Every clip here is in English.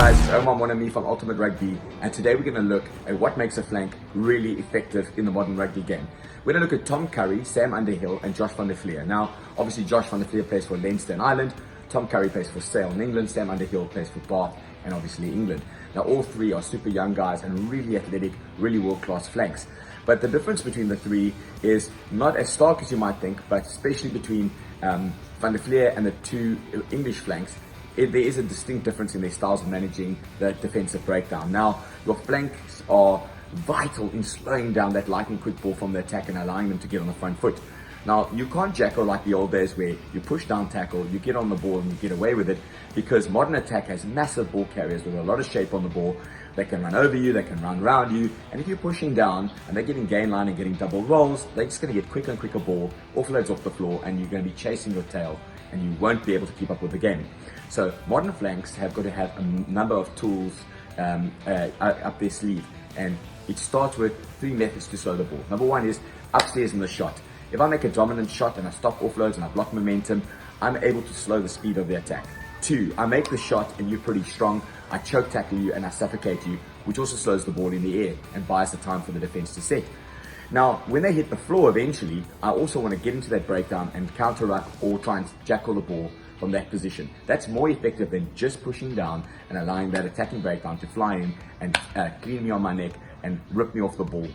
guys, it's Omar Mouneimne from Ultimate Rugby, and today we're going to look at what makes a flank really effective in the modern rugby game. We're going to look at Tom Curry, Sam Underhill and Josh van der Flier. Now, obviously Josh van der Flier plays for Leinster and Ireland, Tom Curry plays for Sale in England, Sam Underhill plays for Bath and obviously England. Now all three are super young guys and really athletic, really world-class flanks. But the difference between the three is not as stark as you might think, but especially between van der Flier and the two English flanks, there is a distinct difference in their styles of managing the defensive breakdown. Now, your flanks are vital in slowing down that lightning quick ball from the attack and allowing them to get on the front foot. Now, you can't jackal like the old days where you push down tackle, you get on the ball and you get away with it, because modern attack has massive ball carriers with a lot of shape on the ball. They can run over you, they can run around you, and if you're pushing down and they're getting gain line and getting double rolls, they're just going to get quicker and quicker ball, offloads off the floor, and you're going to be chasing your tail and you won't be able to keep up with the game. So modern flanks have got to have a number of tools up their sleeve, and it starts with three methods to slow the ball. Number one is upstairs in the shot. If I make a dominant shot and I stop offloads and I block momentum, I'm able to slow the speed of the attack. Two, I make the shot and you're pretty strong, I choke tackle you and I suffocate you, which also slows the ball in the air and buys the time for the defense to set. Now, when they hit the floor eventually, I also want to get into that breakdown and counter ruck or try and jackal the ball from that position. That's more effective than just pushing down and allowing that attacking breakdown to fly in and clean me on my neck and rip me off the ball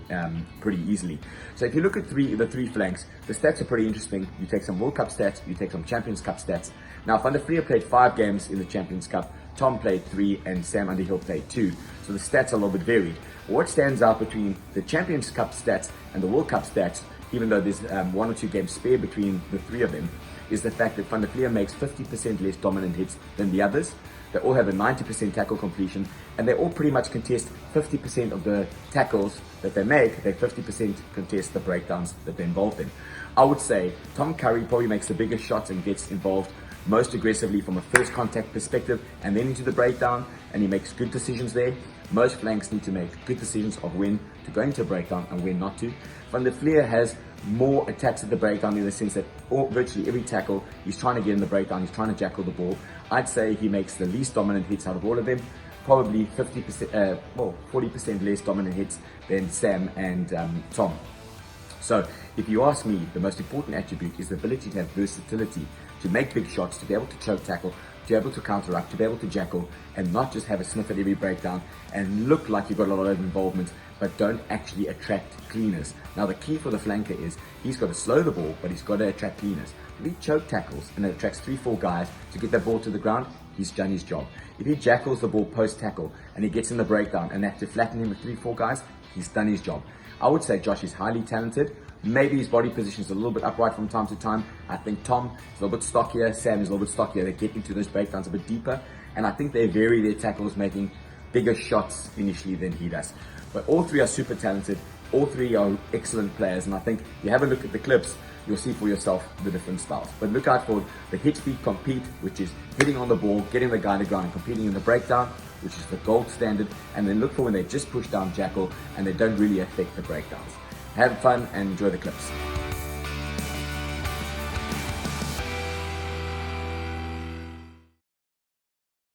pretty easily. So if you look at the three flanks, the stats are pretty interesting. You take some World Cup stats, you take some Champions Cup stats. Now, Van der Flier played 5 games in the Champions Cup, Tom played 3, and Sam Underhill played 2. So the stats are a little bit varied. What stands out between the Champions Cup stats and the World Cup stats, even though there's 1 or 2 games spare between the three of them, is the fact that Van der Flier makes 50% less dominant hits than the others. They all have a 90% tackle completion, and they all pretty much contest 50% of the tackles that they make. They 50% contest the breakdowns that they're involved in. I would say Tom Curry probably makes the biggest shots and gets involved most aggressively from a first contact perspective and then into the breakdown, and he makes good decisions there. Most flanks need to make good decisions of when to go into a breakdown and when not to. Van der Flier has more attacks at the breakdown in the sense that virtually every tackle he's trying to get in the breakdown, he's trying to jackal the ball. I'd say he makes the least dominant hits out of all of them, probably 40% less dominant hits than Sam and Tom. So if you ask me, the most important attribute is the ability to have versatility, to make big shots, to be able to choke tackle, to be able to counteract, to be able to jackal, and not just have a sniff at every breakdown and look like you've got a lot of involvement, but don't actually attract cleaners. Now the key for the flanker is he's got to slow the ball, but he's got to attract cleaners. If he choke tackles and it attracts 3-4 guys to get that ball to the ground, he's done his job. If he jackals the ball post-tackle and he gets in the breakdown and they have to flatten him with 3-4 guys, he's done his job. I would say Josh is highly talented. Maybe his body position is a little bit upright from time to time. I think Tom is a little bit stockier, Sam is a little bit stockier. They get into those breakdowns a bit deeper, and I think they vary their tackles, making bigger shots initially than he does. But all three are super talented. All three are excellent players, and I think you have a look at the clips, you'll see for yourself the different styles. But look out for the hit, feet, compete, which is hitting on the ball, getting the guy on the ground, and competing in the breakdown, which is the gold standard. And then look for when they just push down jackal and they don't really affect the breakdowns. Have fun and enjoy the clips.